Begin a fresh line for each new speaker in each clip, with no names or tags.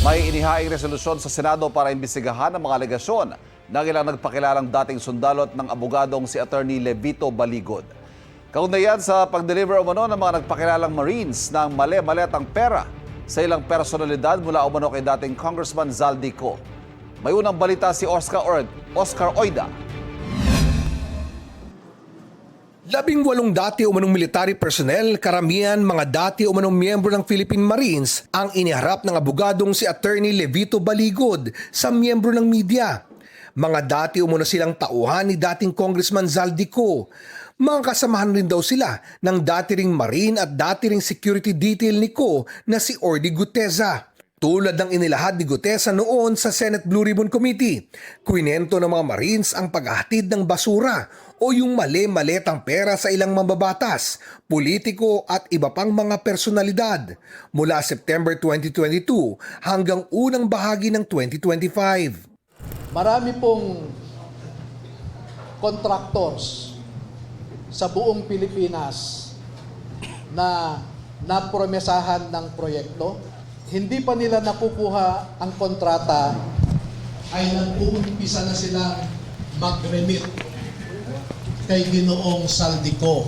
May inihaing resolusyon sa Senado para imbestigahan ang mga alegasyon ng ilang nagpakilalang dating sundalo at ng abogadong si Attorney Levito Baligod. Kaugnayan sa pag-deliver umano ng mga nagpakilalang Marines ng mali-maletang pera sa ilang personalidad mula umano kay dating Congressman Zaldico. May unang balita si Oscar Oida.
18 dati umanong military personnel, karamihan mga dati umanong miyembro ng Philippine Marines ang iniharap ng abogadong si Attorney Levito Baligod sa miyembro ng media. Mga dati umano silang tauhan ni dating Congressman Zaldico. Mga kasamahan rin daw sila ng dati ring Marine at dati ring security detail ni Co na si Orly Guteza. Tulad ng inilahad ni Guteza noon sa Senate Blue Ribbon Committee, kwinento ng mga Marines ang paghahatid ng basura o yung mali-maletang pera sa ilang mambabatas, politiko at iba pang mga personalidad mula September 2022 hanggang unang bahagi ng 2025.
Marami pong contractors sa buong Pilipinas na napromesahan ng proyekto. Hindi pa nila nakukuha ang kontrata ay nag-uumpisa na silang mag-remit kay Ginoong Zaldico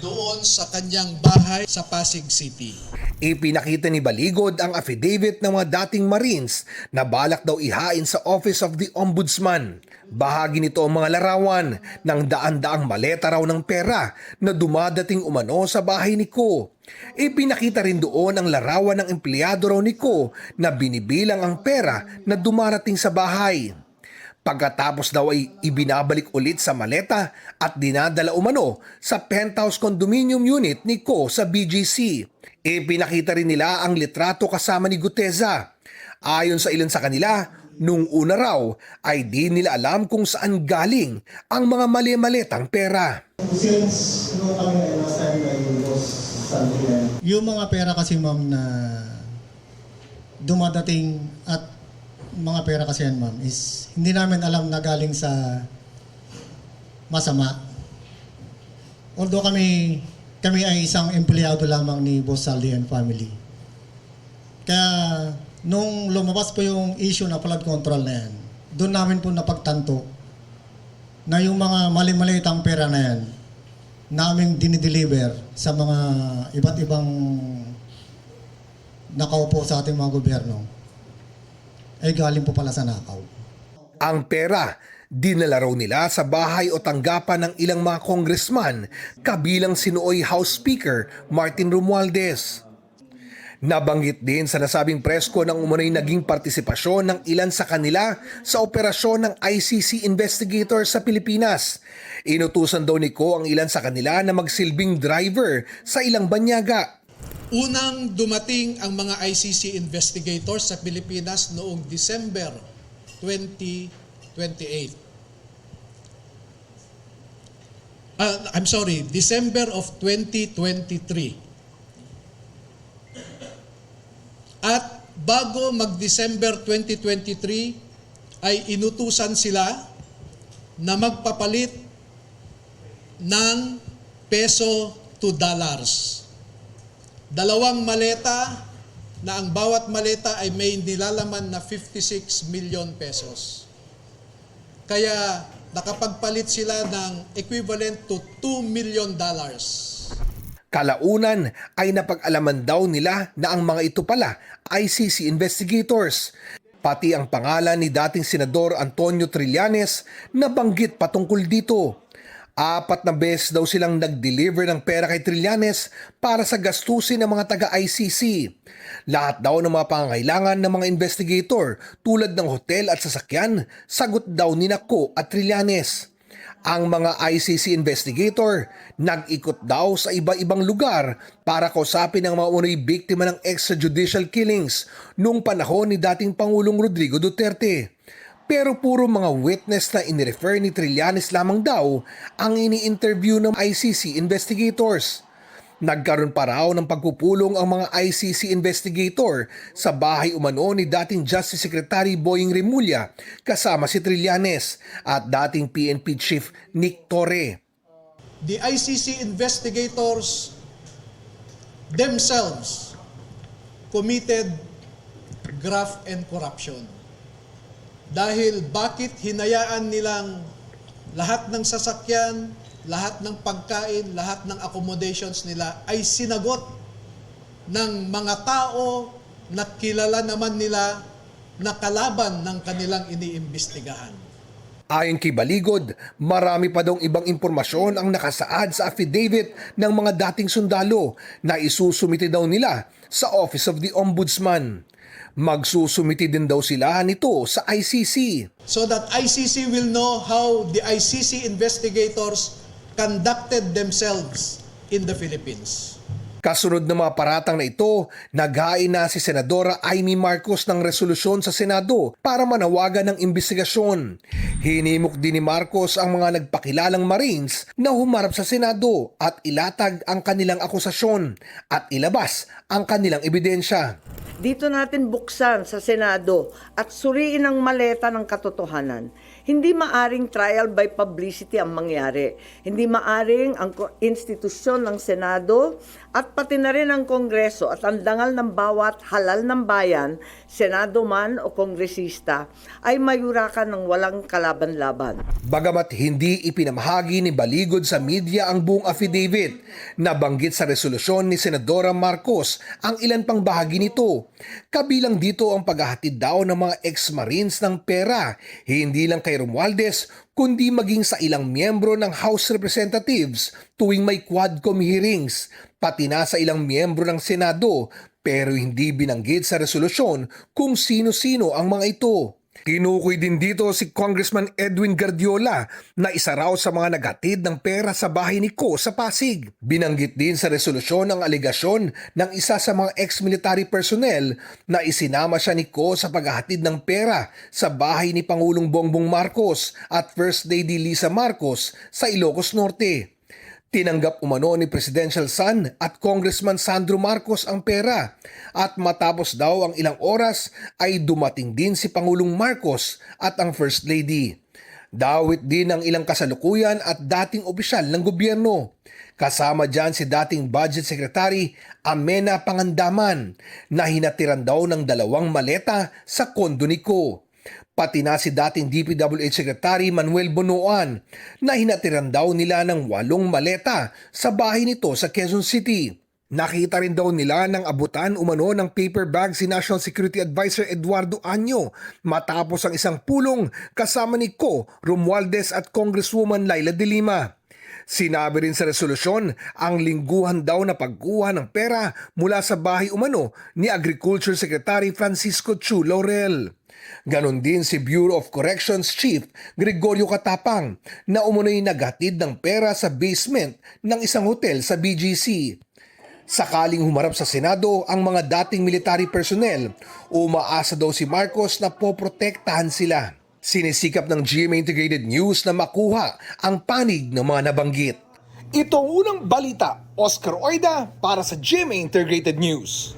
doon sa kanyang bahay sa Pasig City.
Ipinakita ni Baligod ang affidavit ng mga dating Marines na balak daw ihain sa Office of the Ombudsman. Bahagi nito ang mga larawan ng daan-daang maleta raw ng pera na dumadating umano sa bahay ni Co. Ipinakita rin doon ang larawan ng empleyado raw ni Co na binibilang ang pera na dumarating sa bahay. Pagkatapos daw ay ibinabalik ulit sa maleta at dinadala umano sa penthouse condominium unit ni Co sa BGC. Ipinakita rin nila ang litrato kasama ni Guteza. Ayon sa ilan sa kanila, nung una raw ay di nila alam kung saan galing ang mga mali-maletang pera.
Since nung kami ay nasa yung boss Santiago.
Yung mga pera kasi ma'am na dumadating at mga pera kasi yan ma'am is hindi namin alam na galing sa masama. Although kami ay isang empleyado lamang ni Boss Saldi and family. Kaya nung lumabas po yung issue na flood control na yan, doon namin po napagtanto na yung mga mali-malitang pera na yan namin dinideliver sa mga iba't ibang nakaupo sa ating mga gobyerno ay galing po pala sa nakaw.
Ang pera, dinala raw nila sa bahay o tanggapan ng ilang mga congressman, kabilang si nooy House Speaker Martin Romualdez. Nabanggit din sa nasabing presko ng umunay naging partisipasyon ng ilan sa kanila sa operasyon ng ICC investigators sa Pilipinas. Inutusan daw ni Co ang ilan sa kanila na magsilbing driver sa ilang banyaga.
Unang dumating ang mga ICC investigators sa Pilipinas noong December 2028. December of 2023. At bago mag-December 2023 ay inutusan sila na magpapalit ng peso to dollars. 2 maleta na ang bawat maleta ay may nilalaman na 56 million pesos. Kaya nakapagpalit sila ng equivalent to $2 million.
Kalaunan ay napag-alaman daw nila na ang mga ito pala ICC investigators. Pati ang pangalan ni dating Senador Antonio Trillanes na banggit patungkol dito. 4 na beses daw silang nag-deliver ng pera kay Trillanes para sa gastusin ng mga taga-ICC. Lahat daw ng mga pangangailangan ng mga investigator tulad ng hotel at sasakyan, sagot daw ni Co at Trillanes. Ang mga ICC investigator nag-ikot daw sa iba-ibang lugar para kausapin ang mga unang biktima ng extrajudicial killings noong panahon ni dating Pangulong Rodrigo Duterte. Pero puro mga witness na inirefer ni Trillanes lamang daw ang ini-interview ng ICC investigators. Nagkaroon pa raw ng pagpupulong ang mga ICC investigator sa bahay umano ni dating Justice Secretary Boying Remulla kasama si Trillanes at dating PNP Chief Nick Torre.
The ICC investigators themselves committed graft and corruption. Dahil bakit hinayaan nilang lahat ng sasakyan, lahat ng pagkain, lahat ng accommodations nila ay sinagot ng mga tao na kilala naman nila na kalaban ng kanilang iniimbestigahan.
Ayon kay Baligod, marami pa daw ibang impormasyon ang nakasaad sa affidavit ng mga dating sundalo na isusumite daw nila sa Office of the Ombudsman. Magsusumite din daw sila nito sa ICC.
So that ICC will know how the ICC investigators conducted themselves in the Philippines.
Kasunod ng mga paratang na ito, naghain na si Senadora Amy Marcos ng resolusyon sa Senado para manawagan ng imbestigasyon. Hinimok din ni Marcos ang mga nagpakilalang Marines na humarap sa Senado at ilatag ang kanilang akusasyon at ilabas ang kanilang ebidensya.
Dito natin buksan sa Senado at suriin ang maleta ng katotohanan. Hindi maaring trial by publicity ang mangyari. Hindi maaring ang institusyon ng Senado at pati na rin ang Kongreso at ang dangal ng bawat halal ng bayan, Senado man o Kongresista, ay mayurakan ng walang kalaban-laban.
Bagamat hindi ipinamahagi ni Baligod sa media ang buong affidavit, nabanggit sa resolusyon ni Senadora Marcos ang ilan pang bahagi nito. Kabilang dito ang paghahatid daw ng mga ex-Marines ng pera, hindi lang kay Romualdez, kundi maging sa ilang miyembro ng House Representatives tuwing may Quadcom hearings, pati na sa ilang miyembro ng Senado, pero hindi binanggit sa resolusyon kung sino-sino ang mga ito. Tinukoy din dito si Congressman Edwin Guardiola na isa raw sa mga naghatid ng pera sa bahay ni Ko sa Pasig. Binanggit din sa resolusyon ang aligasyon ng isa sa mga ex-military personnel na isinama siya ni Ko sa paghahatid ng pera sa bahay ni Pangulong Bongbong Marcos at First Lady Lisa Marcos sa Ilocos Norte. Tinanggap umano ni Presidential Son at Congressman Sandro Marcos ang pera at matapos daw ang ilang oras ay dumating din si Pangulong Marcos at ang First Lady. Dawit din ang ilang kasalukuyan at dating opisyal ng gobyerno. Kasama dyan si dating Budget Secretary Amena Pangandaman na hinatiran daw ng 2 maleta sa kondo ni Ko. Pati na si dating DPWH Secretary Manuel Bonoan na hinatiran daw nila ng 8 maleta sa bahay nito sa Quezon City. Nakita rin daw nila ng abutan umano ng paper bag si National Security Advisor Eduardo Año matapos ang isang pulong kasama ni Ko, Romualdez at Congresswoman Laila de Lima. Sinabi rin sa resolusyon ang lingguhan daw na pagkuha ng pera mula sa bahay umano ni Agriculture Secretary Francisco Chu Laurel. Ganon din si Bureau of Corrections Chief Gregorio Catapang na umunoy naghatid ng pera sa basement ng isang hotel sa BGC. Sakaling humarap sa Senado ang mga dating military personnel, umaasa daw si Marcos na poprotektahan sila. Sinisikap ng GMA Integrated News na makuha ang panig ng mga nabanggit. Ito ang unang balita, Oscar Oida para sa GMA Integrated News.